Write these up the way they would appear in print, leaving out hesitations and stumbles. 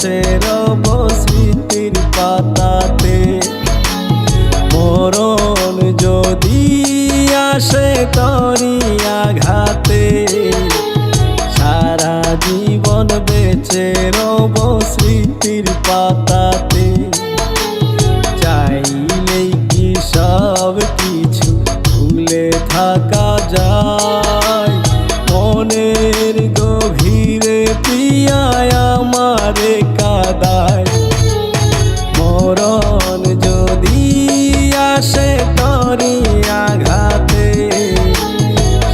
বেঁচে রব স্মৃতির পাতাতে। মরণ যদি আসে তরি আঘাতে, সারা জীবন বেঁচে রব স্মৃতির পাতাতে। চাইলেই কি সব কিছু ভুলে থাকা যায়? মনের গভীরে প্রিয়ায় আমারে কাঁদায়। মরণ যদি আসে তরি আঘাতে,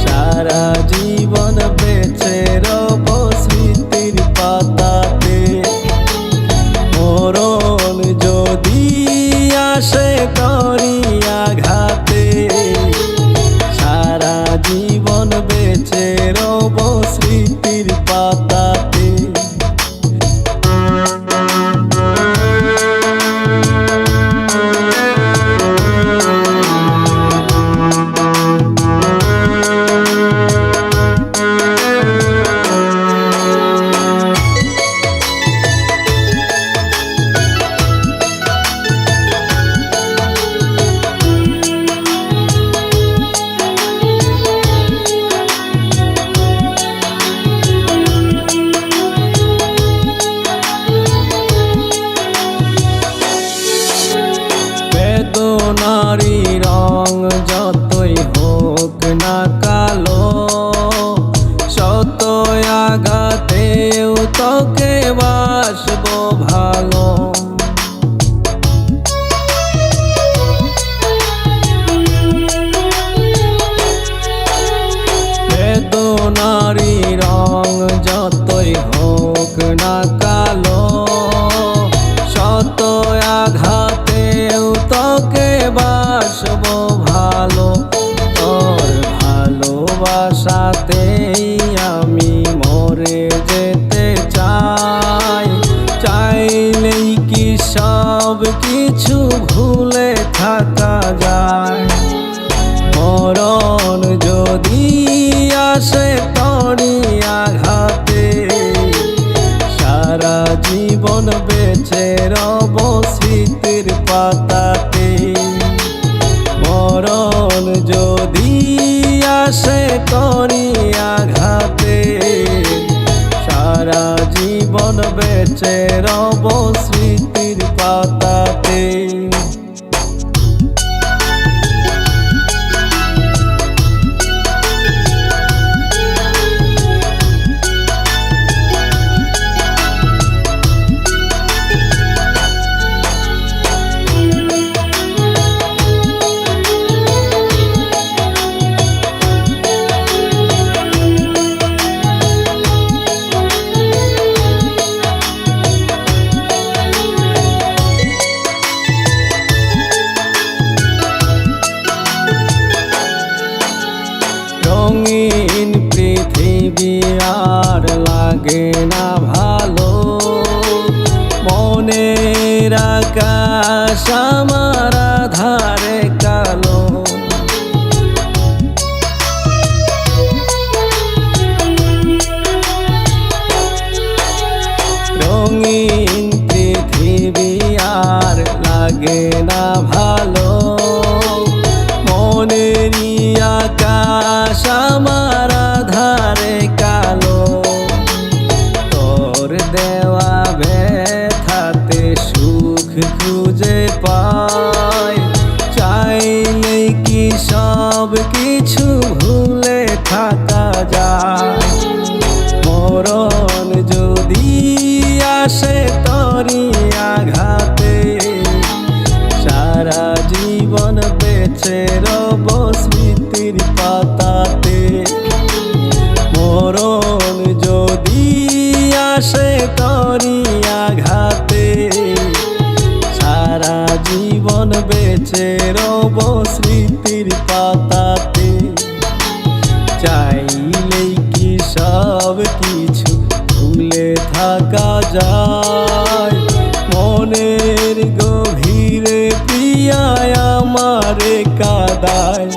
সারা জীবন বেঁচে রব স্মৃতির পাতাতে। মরণ যদি আসে তরি আঘাতে, সারা জীবন বেঁচে রব স্মৃতির পাতাতে। বেদনারি রং যতই হোক না কালো, শত আঘাতেও তোকে বাসবো ভালো। বেদনারি রং যতই হোক না কালো, শত আঘাতেও তোকে বাসবো ভালো। তোর ভালোবাসাতেই আমি মরে যেতে চাই। চাইলেই কি সব কিছু ভুলে থাকা যায়? মরণ যদি আসে তরি আঘাতে, সারা জীবন বেঁচে রব স্মৃতির পাতাতে। মরণ যদি আসে তরি আঘাতে, সারা জীবন বেঁচে রব স্মৃতির পাতাতে। রঙিন পৃথিবী আর লাগে না ভালো, মনের আকাশ আমার আধারে কালো। রঙিন পৃথিবী আর লাগে না ভালো, মনেরই আকাশ আমার আধারে কালো। তোর দেওয়া ব্যথাতে সুখ খুঁজে পাই। চাইলে কি সব কিছু ভুলে থাকা যায়? মরণ যদি আসে তরি আঘাতে, সারা জীবন বেঁচে রব স্মৃতির পাতাতে। মরণ যদি আসে তরি আঘাতে, সারা জীবন বেঁচে রব স্মৃতির পাতাতে। চাইলেই কি সব কিছু ভুলে থাকা যায়? মনের গভীরে প্রিয়ায় আমারে কাঁদায়।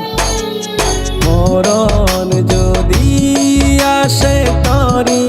মরণ যদি আসে তরি